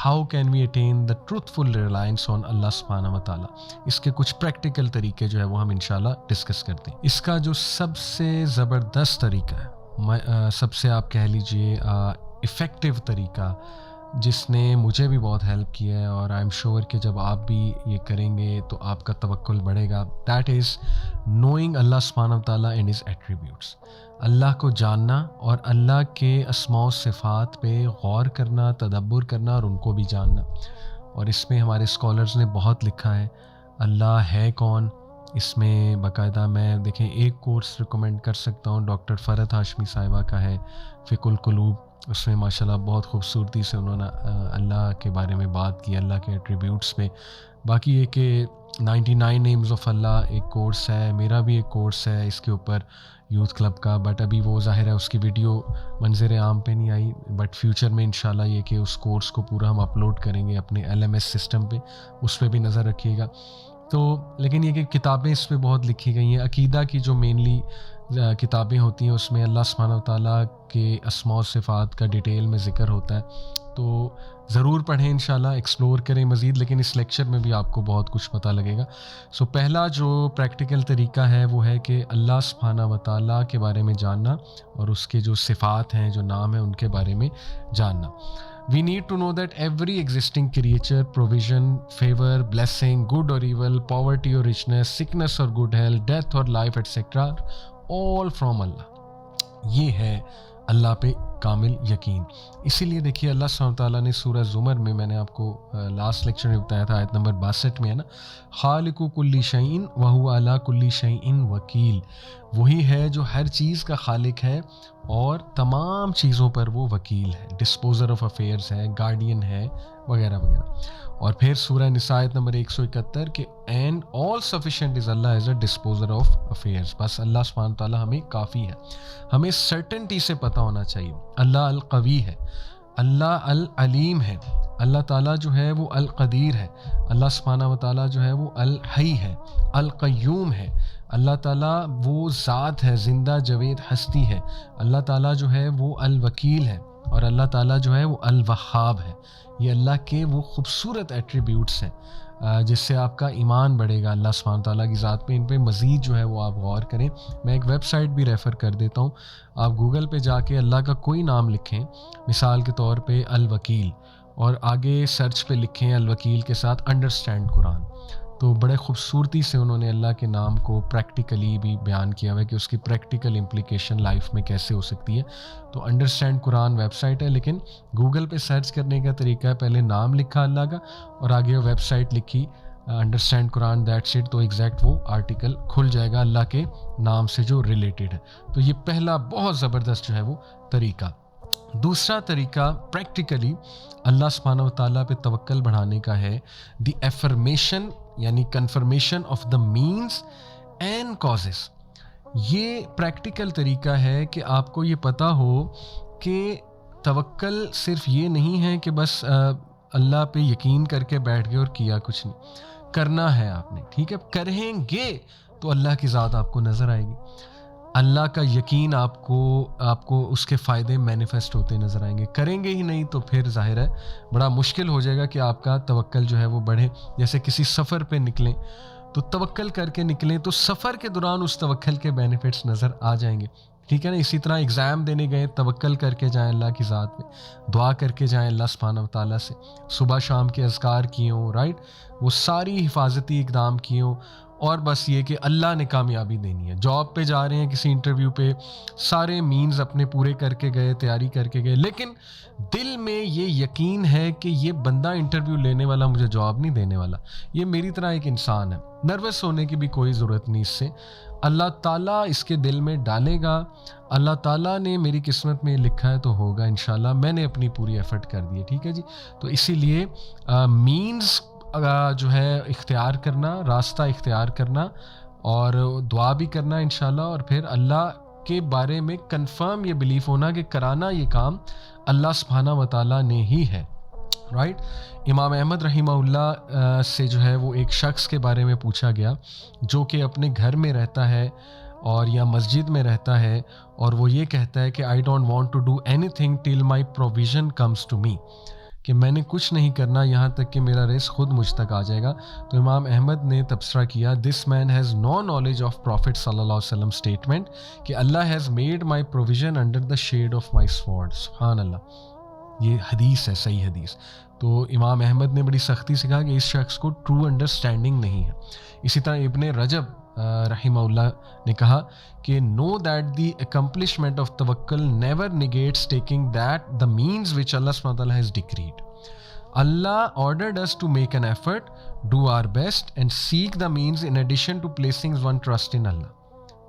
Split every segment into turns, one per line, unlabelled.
How can we attain the truthful reliance on Allah سبحانہ و تعالیٰ. اس کے کچھ پریکٹیکل طریقے جو ہے وہ ہم انشاءاللہ ڈسکس کرتے ہیں. اس کا جو سب سے زبردست طریقہ ہے, سب سے آپ کہہ لیجئے افیکٹو طریقہ, جس نے مجھے بھی بہت ہیلپ کیا ہے اور آئی ایم شیور کہ جب آپ بھی یہ کریں گے تو آپ کا توکل بڑھے گا, دیٹ از نوئنگ اللہ سبحانہ و تعالیٰ اینڈ ہز ایٹریبیوٹس. اللہ کو جاننا اور اللہ کے اسماء و صفات پہ غور کرنا, تدبر کرنا اور ان کو بھی جاننا. اور اس میں ہمارے اسکالرز نے بہت لکھا ہے اللہ ہے کون. اس میں باقاعدہ میں دیکھیں ایک کورس ریکمینڈ کر سکتا ہوں, ڈاکٹر فرحت ہاشمی صاحبہ کا ہے فقہ القلوب. اس میں ماشاءاللہ بہت خوبصورتی سے انہوں نے اللہ کے بارے میں بات کی, اللہ کے ایٹریبیوٹس میں. باقی یہ کہ 99 نیمز آف اللہ ایک کورس ہے, میرا بھی ایک کورس ہے اس کے اوپر یوتھ کلب کا, بٹ ابھی وہ ظاہر ہے اس کی ویڈیو منظر عام پہ نہیں آئی, بٹ فیوچر میں انشاءاللہ یہ کہ اس کورس کو پورا ہم اپلوڈ کریں گے اپنے LMS سسٹم پہ, اس پہ بھی نظر رکھیے گا. تو لیکن یہ کہ کتابیں اس پہ بہت لکھی گئی ہیں. عقیدہ کی جو مینلی کتابیں ہوتی ہیں اس میں اللہ سبحانہ و تعالیٰ کے اسماء و صفات کا ڈیٹیل میں ذکر ہوتا ہے, تو ضرور پڑھیں انشاءاللہ, ایکسپلور کریں مزید. لیکن اس لیکچر میں بھی آپ کو بہت کچھ پتہ لگے گا. سو پہلا جو پریکٹیکل طریقہ ہے وہ ہے کہ اللہ سبحانہ و تعالیٰ کے بارے میں جاننا اور اس کے جو صفات ہیں, جو نام ہیں, ان کے بارے میں جاننا. We need to know that every existing creature, provision, favor, blessing, good or evil, poverty or richness, sickness or good health, death or life, etc. all from Allah. یہ ہے اللہ پہ کامل یقین. اسی لیے دیکھیے اللہ سبحانہ تعالیٰ نے سورہ زمر میں نے آپ کو لاسٹ لیکچر میں بتایا تھا, آیت نمبر 62 میں ہے نا, خالق کل شیء وہو علی کل شیء وکیل. وہی ہے جو ہر چیز کا خالق ہے اور تمام چیزوں پر وہ وکیل ہے, ڈسپوزر آف افیئرز ہے, گارڈین ہے, وغیرہ وغیرہ. اور پھر سورہ نساء آیت نمبر 171 کہ and all sufficient is Allah as a disposer of affairs. بس اللہ سبحانہ تعالیٰ ہمیں کافی ہے. ہمیں سرٹنٹی سے پتہ ہونا چاہیے اللہ القوی ہے, اللہ العلیم ہے, اللہ تعالیٰ جو ہے وہ القدیر ہے, اللہ سبحانہ و تعالیٰ جو ہے وہ الحی ہے, القیوم ہے, اللہ تعالیٰ وہ ذات ہے, زندہ جاوید ہستی ہے, اللہ تعالیٰ جو ہے وہ الوکیل ہے, اور اللہ تعالیٰ جو ہے وہ الوہاب ہے. یہ اللہ کے وہ خوبصورت ایٹریبیوٹس ہیں جس سے آپ کا ایمان بڑھے گا اللہ سبحانہ تعالیٰ کی ذات پہ. ان پہ مزید جو ہے وہ آپ غور کریں. میں ایک ویب سائٹ بھی ریفر کر دیتا ہوں, آپ گوگل پہ جا کے اللہ کا کوئی نام لکھیں, مثال کے طور پہ الوکیل, اور آگے سرچ پہ لکھیں الوکیل کے ساتھ انڈرسٹینڈ قرآن, تو بڑے خوبصورتی سے انہوں نے اللہ کے نام کو پریکٹیکلی بھی بیان کیا ہوا ہے کہ اس کی پریکٹیکل امپلیکیشن لائف میں کیسے ہو سکتی ہے. تو انڈرسٹینڈ قرآن ویب سائٹ ہے, لیکن گوگل پہ سرچ کرنے کا طریقہ ہے پہلے نام لکھا اللہ کا اور آگے ویب سائٹ لکھی انڈرسٹینڈ قرآن, دیٹس اٹ, تو ایگزیکٹ وہ آرٹیکل کھل جائے گا اللہ کے نام سے جو ریلیٹڈ ہے. تو یہ پہلا بہت زبردست جو ہے وہ طریقہ. دوسرا طریقہ پریکٹیکلی اللہ سبحانہ و تعالیٰ پہ توکل بڑھانے کا ہے دی ایفرمیشن, یعنی confirmation of the means and causes. یہ پریکٹیکل طریقہ ہے کہ آپ کو یہ پتہ ہو کہ توکل صرف یہ نہیں ہے کہ بس اللہ پہ یقین کر کے بیٹھ گئے اور کیا کچھ نہیں, کرنا ہے آپ نے, ٹھیک ہے, کریں گے تو اللہ کی ذات آپ کو نظر آئے گی, اللہ کا یقین آپ کو اس کے فائدے مینیفیسٹ ہوتے نظر آئیں گے. کریں گے ہی نہیں تو پھر ظاہر ہے بڑا مشکل ہو جائے گا کہ آپ کا توکل جو ہے وہ بڑھے. جیسے کسی سفر پہ نکلیں تو توکل کر کے نکلیں تو سفر کے دوران اس توکل کے بینیفٹس نظر آ جائیں گے, ٹھیک ہے نا. اسی طرح ایگزام دینے گئے, توکل کر کے جائیں اللہ کی ذات پہ, دعا کر کے جائیں اللہ سبحانہ و تعالیٰ سے, صبح شام کے اذکار کیے ہوں, رائٹ, وہ ساری حفاظتی اقدام کیے ہوں, اور بس یہ کہ اللہ نے کامیابی دینی ہے. جاب پہ جا رہے ہیں کسی انٹرویو پہ, سارے مینز اپنے پورے کر کے گئے, تیاری کر کے گئے, لیکن دل میں یہ یقین ہے کہ یہ بندہ انٹرویو لینے والا مجھے جاب نہیں دینے والا, یہ میری طرح ایک انسان ہے. نروس ہونے کی بھی کوئی ضرورت نہیں اس سے, اللہ تعالیٰ اس کے دل میں ڈالے گا, اللہ تعالیٰ نے میری قسمت میں لکھا ہے تو ہوگا انشاءاللہ, میں نے اپنی پوری ایفرٹ کر دی ہے, ٹھیک ہے جی. تو اسی لیے مینز جو ہے اختیار کرنا, راستہ اختیار کرنا, اور دعا بھی کرنا انشاءاللہ, اور پھر اللہ کے بارے میں کنفرم یہ بلیف ہونا کہ کرانا یہ کام اللہ سبحانہ و تعالیٰ نے ہی ہے, رائٹ. امام احمد رحمہ اللہ سے جو ہے وہ ایک شخص کے بارے میں پوچھا گیا جو کہ اپنے گھر میں رہتا ہے اور یا مسجد میں رہتا ہے, اور وہ یہ کہتا ہے کہ I don't want to do anything till my provision comes to me, کہ میں نے کچھ نہیں کرنا یہاں تک کہ میرا رزق خود مجھ تک آ جائے گا. تو امام احمد نے تبصرہ کیا this man has no knowledge of prophet صلی اللہ علیہ وسلم اسٹیٹمنٹ کہ Allah has made my provision under the shade of my sword. سبحان اللہ, یہ حدیث ہے, صحیح حدیث. تو امام احمد نے بڑی سختی سے کہا کہ اس شخص کو ٹرو انڈرسٹینڈنگ نہیں ہے. اسی طرح ابن رجب رحمہ اللہ نے کہا کہ no that the accomplishment of توکل never negates taking that the means which Allah سبحانہ وتعالی has decreed. Allah ordered us to make an effort, do our best and seek the means in addition to placing one trust in Allah.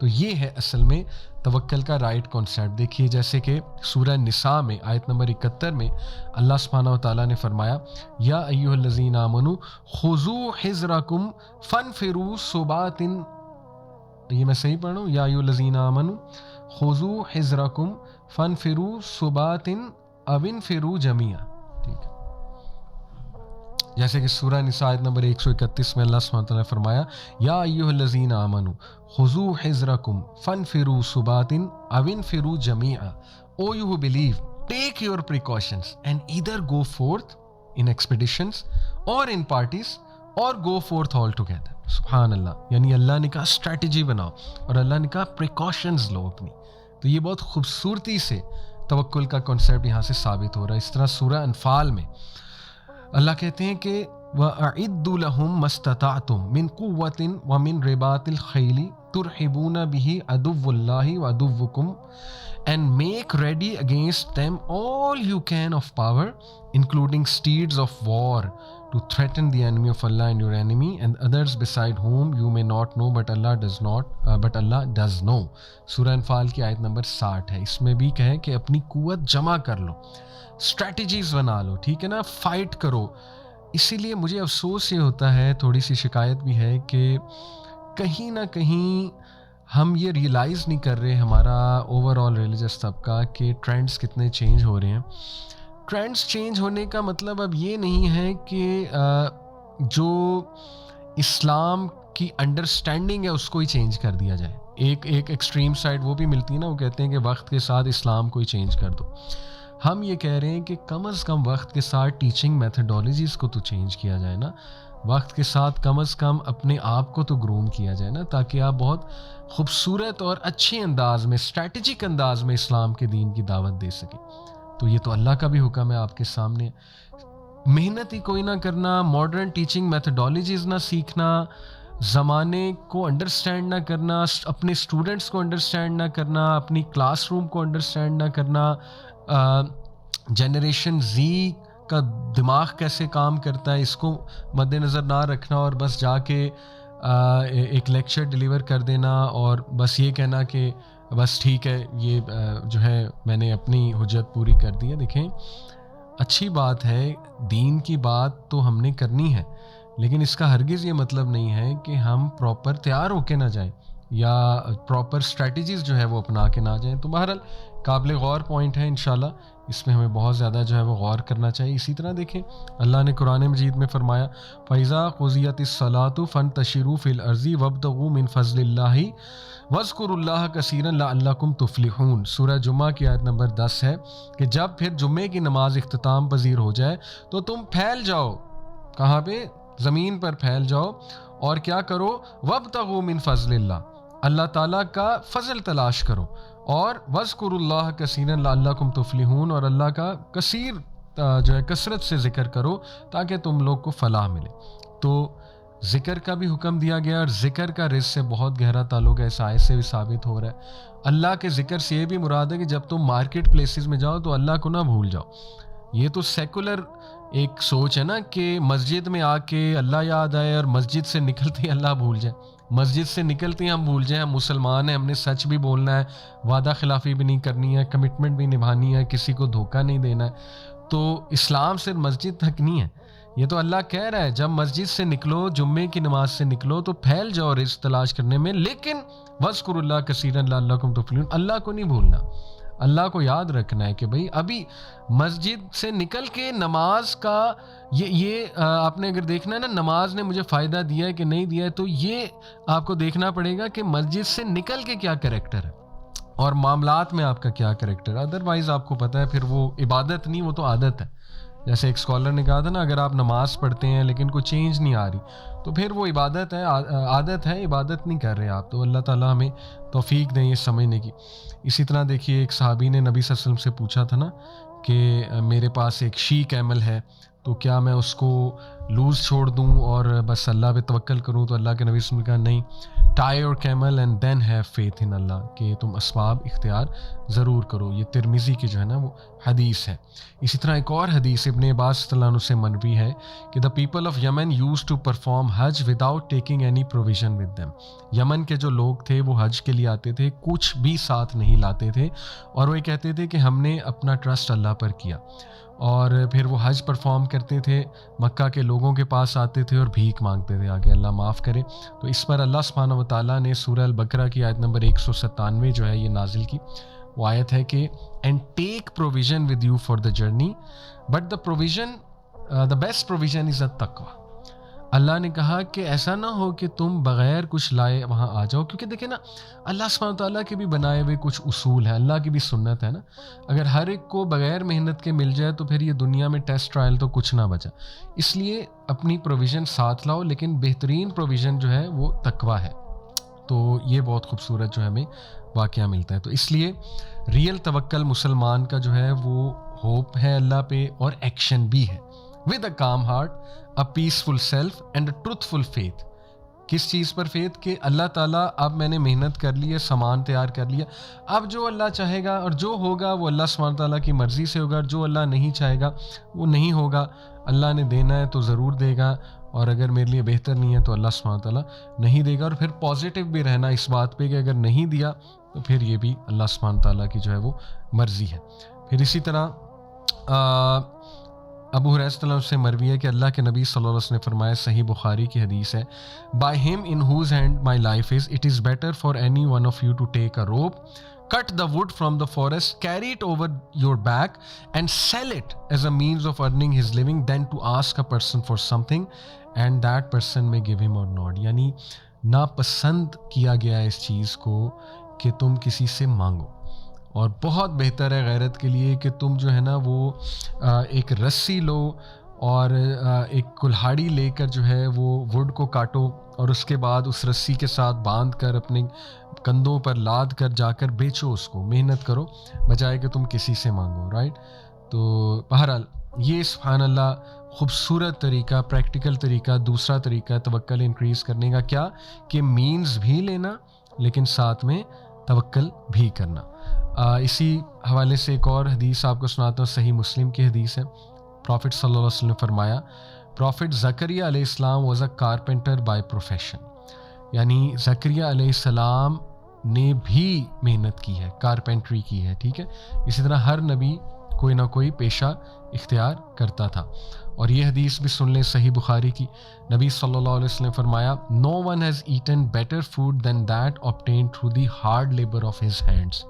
تو یہ ہے اصل میں توکل کا رائٹ کانسیپٹ. دیکھیے جیسے کہ سورہ نساء میں آیت نمبر 71 میں اللہ سبحانہ وتعالیٰ نے فرمایا یا ایھا الذین آمنوا خذوا حذرکم فانفروا ثبات. یہ میں صحیح پڑھ رہا ہوں, یا ایھا الذین آمنوا خذوا حذرکم فانفروا ثبات او انفروا جمیعا. ٹھیک ہے, جیسے کہ سورہ نساء آیت نمبر 131 میں اللہ سبحانہ وتعالیٰ نے فرمایا یا ایھا الذین آمنوا خذوا حذرکم فانفروا ثبات او انفروا جمیعا. O you who believe, take your precautions and either go forth in expeditions or in parties or go forth all together. سبحان اللہ, یعنی اللہ نے کہا اسٹریٹجی بناؤ اور اللہ نے کہا پریکاشنز لو اپنی. تو یہ بہت خوبصورتی سے توکل کا کنسیپٹ یہاں سے ثابت ہو رہا ہے. اس طرح سورہ انفال میں اللہ کہتے ہیں کہ وَأَعِدُّوا لَهُم مَّا اسْتَطَعْتُم مِّن قُوَّةٍ وَمِن رِّبَاطِ الْخَيْلِ تُرْهِبُونَ بِهِ عَدُوَّ اللَّهِ وَعَدُوَّكُمْ and make ready against them all you can of power, including steeds of war, to threaten the enemy of Allah and your enemy and others beside whom you may not know but Allah does know. سورہ انفال کی آیت number 60 ہے. اس میں بھی کہے کہ اپنی قوت جمع کر لو, اسٹریٹجیز بنا لو, ٹھیک ہے نا, فائٹ کرو. اسی لیے مجھے افسوس یہ ہوتا ہے, تھوڑی سی شکایت بھی ہے کہ کہیں نہ کہیں ہم یہ ریئلائز نہیں کر رہے, ہمارا اوور آل ریلیجس طبقہ, کہ ٹرینڈز کتنے چینج ہو رہے ہیں. ٹرینڈز چینج ہونے کا مطلب اب یہ نہیں ہے کہ جو اسلام کی انڈرسٹینڈنگ ہے اس کو ہی چینج کر دیا جائے. ایک ایکسٹریم سائڈ وہ بھی ملتی ہے نا, وہ کہتے ہیں کہ وقت کے ساتھ اسلام کو ہی چینج کر دو. ہم یہ کہہ رہے ہیں کہ کم از کم وقت کے ساتھ ٹیچنگ میتھڈالوجیز کو تو چینج کیا جائے نا, وقت کے ساتھ کم از کم اپنے آپ کو تو گروم کیا جائے نا, تاکہ آپ بہت خوبصورت اور اچھے انداز میں, اسٹریٹجک انداز میں اسلام کے دین کی دعوت دے سکیں. تو یہ تو اللہ کا بھی حکم ہے آپ کے سامنے. محنت ہی کوئی نہ کرنا, ماڈرن ٹیچنگ میتھڈالوجیز نہ سیکھنا, زمانے کو انڈرسٹینڈ نہ کرنا, اپنے اسٹوڈنٹس کو انڈرسٹینڈ نہ کرنا, اپنی کلاس روم کو انڈرسٹینڈ نہ کرنا, جنریشن زی کا دماغ کیسے کام کرتا ہے اس کو مد نظر نہ رکھنا, اور بس جا کے ایک لیکچر ڈیلیور کر دینا اور بس یہ کہنا کہ بس ٹھیک ہے, یہ جو ہے میں نے اپنی حجت پوری کر دی ہے. دیکھیں اچھی بات ہے, دین کی بات تو ہم نے کرنی ہے, لیکن اس کا ہرگز یہ مطلب نہیں ہے کہ ہم پراپر تیار ہو کے نہ جائیں یا پراپر اسٹریٹجیز جو ہے وہ اپنا کے نہ جائیں. تو بہرحال قابل غور پوائنٹ ہے, انشاءاللہ اس میں ہمیں بہت زیادہ جو ہے وہ غور کرنا چاہیے. اسی طرح دیکھیں اللہ نے قرآن مجید میں فرمایا فَإِذَا قُضِيَتِ الصَّلَاةُ فَانتَشِرُوا فِي الْأَرْضِ وَابْتَغُوا مِن فَضْلِ اللَّهِ وَاذْكُرُوا اللَّهَ كَثِيرًا لَعَلَّكُمْ تُفْلِحُونَ. سورہ جمعہ کی آیت نمبر 10 ہے کہ جب پھر جمعے کی نماز اختتام پذیر ہو جائے تو تم پھیل جاؤ. کہاں پہ؟ زمین پر پھیل جاؤ, اور کیا کرو؟ وَابْتَغُوا مِن فَضْلِ اللَّهِ, اللہ تعالیٰ کا فضل تلاش کرو, اور وَاذْكُرُوا اللَّهَ كَثِيرًا لَعَلَّكُمْ تُفْلِحُونَ, اور اللہ کا کثیر جو ہے کثرت سے ذکر کرو تاکہ تم لوگ کو فلاح ملے. تو ذکر کا بھی حکم دیا گیا, اور ذکر کا رزق سے بہت گہرا تعلق ہے, اس آیت سے بھی ثابت ہو رہا ہے. اللہ کے ذکر سے یہ بھی مراد ہے کہ جب تم مارکیٹ پلیسز میں جاؤ تو اللہ کو نہ بھول جاؤ. یہ تو سیکولر ایک سوچ ہے نا کہ مسجد میں آ کے اللہ یاد آئے اور مسجد سے نکلتے ہی اللہ بھول جائے. مسجد سے نکلتے ہی ہم بھول جائیں ہم مسلمان ہیں, ہم نے سچ بھی بولنا ہے, وعدہ خلافی بھی نہیں کرنی ہے, کمٹمنٹ بھی نبھانی ہے, کسی کو دھوکہ نہیں دینا ہے. تو اسلام صرف مسجد تک نہیں ہے, یہ تو اللہ کہہ رہا ہے جب مسجد سے نکلو, جمعے کی نماز سے نکلو تو پھیل جاؤ رزق تلاش کرنے میں, لیکن وَاذْكُرُوا اللَّهَ كَثِيرًا لَعَلَّكُمْ تُفْلِحُونَ, اللہ کو نہیں بھولنا, اللہ کو یاد رکھنا ہے کہ بھئی ابھی مسجد سے نکل کے نماز کا یہ آپ نے اگر دیکھنا ہے نا نماز نے مجھے فائدہ دیا ہے کہ نہیں دیا ہے, تو یہ آپ کو دیکھنا پڑے گا کہ مسجد سے نکل کے کیا کریکٹر ہے اور معاملات میں آپ کا کیا کریکٹر ہے. ادروائز آپ کو پتہ ہے پھر وہ عبادت نہیں, وہ تو عادت ہے. جیسے ایک اسکالر نے کہا تھا نا، اگر آپ نماز پڑھتے ہیں لیکن کوئی چینج نہیں آ رہی تو پھر وہ عبادت ہے، عادت ہے، عبادت نہیں کر رہے آپ. تو اللہ تعالیٰ ہمیں توفیق دیں یہ سمجھنے کی. اسی طرح دیکھیے ایک صحابی نے نبی صلی اللہ علیہ وسلم سے پوچھا تھا نا کہ میرے پاس ایک شی کیمل ہے تو کیا میں اس کو لوز چھوڑ دوں اور بس اللہ پہ توکل کروں؟ تو اللہ کے نبی صلی اللہ علیہ وسلم نے کہا نہیں، tie your camel and then have faith in Allah, کہ تم اسباب اختیار ضرور کرو. یہ ترمذی کی جو ہے نا وہ حدیث ہے. اسی طرح ایک اور حدیث ابن عباس رضی اللہ عنہ سے مروی ہے کہ the people of Yemen used to perform Hajj without taking any provision with them. Yemen کے جو لوگ تھے وہ حج کے لیے آتے تھے، کچھ بھی ساتھ نہیں لاتے تھے، اور وہ یہ کہتے تھے کہ ہم نے اپنا ٹرسٹ اللہ پر کیا. اور پھر وہ حج پرفارم کرتے تھے، مکہ کے لوگوں کے پاس آتے تھے اور بھیک مانگتے تھے آگے اللہ معاف کرے. تو اس پر اللہ سبحانہ و تعالیٰ نے سورہ البقرہ کی آیت نمبر 197 جو ہے یہ نازل کی. وہ آیت ہے کہ and take provision with you for the journey but the provision the best provision is التقویٰ. اللہ نے کہا کہ ایسا نہ ہو کہ تم بغیر کچھ لائے وہاں آ جاؤ، کیونکہ دیکھیں نا اللہ سبحانہ تعالیٰ کے بھی بنائے ہوئے کچھ اصول ہیں، اللہ کی بھی سنت ہے نا. اگر ہر ایک کو بغیر محنت کے مل جائے تو پھر یہ دنیا میں ٹیسٹ ٹرائل تو کچھ نہ بچا. اس لیے اپنی پروویژن ساتھ لاؤ، لیکن بہترین پروویژن جو ہے وہ تقویٰ ہے. تو یہ بہت خوبصورت جو ہے ہمیں واقعہ ملتا ہے. تو اس لیے ریئل توکل مسلمان کا جو ہے وہ ہوپ ہے اللہ پہ اور ایکشن بھی ہے. with a calm heart, a peaceful self and a truthful faith. کس چیز پر فیتھ؟ کہ اللہ تعالیٰ اب میں نے محنت کر لی ہے، سامان تیار کر لیا، اب جو اللہ چاہے گا اور جو ہوگا وہ اللہ سبحانہ تعالیٰ کی مرضی سے ہوگا، جو اللہ نہیں چاہے گا وہ نہیں ہوگا. اللہ نے دینا ہے تو ضرور دے گا، اور اگر میرے لیے بہتر نہیں ہے تو اللہ سبحانہ تعالیٰ نہیں دے گا. اور پھر پازیٹیو بھی رہنا اس بات پہ کہ اگر نہیں دیا تو پھر یہ بھی اللہ سبحانہ تعالیٰ کی جو ہے وہ مرضی ہے. پھر اسی طرح ابو ہریرہ رضی اللہ عنہ سے مروی ہے کہ اللہ کے نبی صلی اللہ علیہ وسلم نے فرمایا، صحیح بخاری کی حدیث ہے، by him in whose hand my life is, it is better for any one of you to take a rope, cut the wood from the forest, carry it over your back and sell it as a means of earning his living than to ask a person for something and that person may give him or not. یعنی ناپسند کیا گیا ہے اس چیز کو کہ تم کسی سے مانگو، اور بہت بہتر ہے غیرت کے لیے کہ تم جو ہے نا وہ ایک رسی لو اور ایک کلہاڑی لے کر جو ہے وہ ووڈ کو کاٹو، اور اس کے بعد اس رسی کے ساتھ باندھ کر اپنے کندھوں پر لاد کر جا کر بیچو، اس کو محنت کرو بجائے کہ تم کسی سے مانگو. رائٹ؟ تو بہرحال یہ سبحان اللہ خوبصورت طریقہ، پریکٹیکل طریقہ. دوسرا طریقہ توکل انکریز کرنے کا کیا؟ کہ مینز بھی لینا لیکن ساتھ میں توکل بھی کرنا. اسی حوالے سے ایک اور حدیث آپ کو سناتا ہوں، صحیح مسلم کی حدیث ہے. پروفٹ صلی اللہ علیہ وسلم نے فرمایا، پروفٹ زکریا علیہ السلام was a carpenter by profession. یعنی زکریا علیہ السلام نے بھی محنت کی ہے، کارپینٹری کی ہے. ٹھیک ہے؟ اسی طرح ہر نبی کوئی نہ کوئی پیشہ اختیار کرتا تھا. اور یہ حدیث بھی سن لیں، صحیح بخاری کی. نبی صلی اللہ علیہ وسلم نے فرمایا، no one has eaten better food than that obtained through the hard labor of his hands.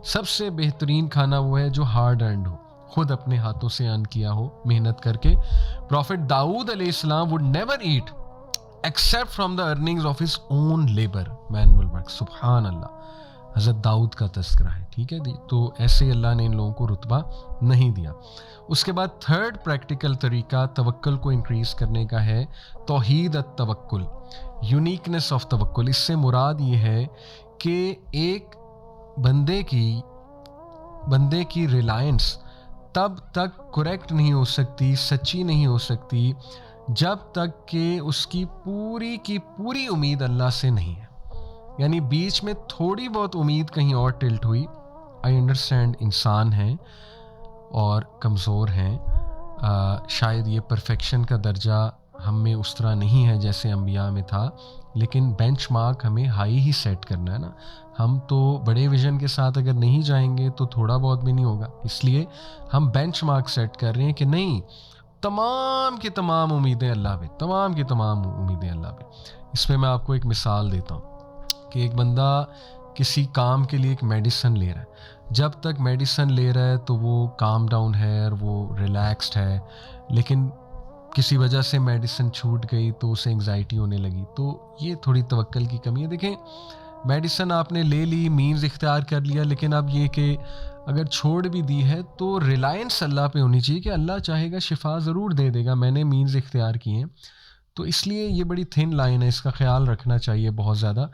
سب سے بہترین کھانا وہ ہے جو ہارڈ ارنڈ ہو، خود اپنے ہاتھوں سے ارن کیا ہو محنت کر کے. پروفٹ داؤد علیہ السلام would never eat except from the earnings of his own labor, manual work. سبحان اللہ، حضرت داؤد کا تذکرہ ہے. ٹھیک ہے؟ تو ایسے اللہ نے ان لوگوں کو رتبہ نہیں دیا. اس کے بعد تھرڈ پریکٹیکل طریقہ توکل کو انکریز کرنے کا ہے توحید التوکل، یونیکنیس آف توکل. اس سے مراد یہ ہے کہ ایک بندے کی ریلائنس تب تک کریکٹ نہیں ہو سکتی، سچی نہیں ہو سکتی جب تک کہ اس کی پوری امید اللہ سے نہیں ہے. یعنی بیچ میں تھوڑی بہت امید کہیں اور ٹلٹ ہوئی. آئی انڈرسٹینڈ انسان ہیں اور کمزور ہیں، شاید یہ پرفیکشن کا درجہ ہم میں اس طرح نہیں ہے جیسے انبیاء میں تھا، لیکن بینچ مارک ہمیں ہائی ہی سیٹ کرنا ہے نا. ہم تو بڑے ویژن کے ساتھ اگر نہیں جائیں گے تو تھوڑا بہت بھی نہیں ہوگا. اس لیے ہم بینچ مارک سیٹ کر رہے ہیں کہ نہیں، تمام کی تمام امیدیں اللہ پہ، تمام کی تمام امیدیں اللہ پہ. اس پہ میں آپ کو ایک مثال دیتا ہوں کہ ایک بندہ کسی کام کے لیے ایک میڈیسن لے رہا ہے. جب تک میڈیسن لے رہا ہے تو وہ کام ڈاؤن ہے اور وہ ریلیکسڈ ہے، لیکن کسی وجہ سے میڈیسن چھوٹ گئی تو اسے انگزائٹی ہونے لگی. تو یہ تھوڑی توکل کی کمی ہے. دیکھیں میڈیسن آپ نے لے لی، مینز اختیار کر لیا، لیکن اب یہ کہ اگر چھوڑ بھی دی ہے تو ریلائنس اللہ پہ ہونی چاہیے کہ اللہ چاہے گا شفا ضرور دے دے گا، میں نے مینز اختیار کیے ہیں. تو اس لیے یہ بڑی تھن لائن ہے، اس کا خیال رکھنا چاہیے بہت زیادہ.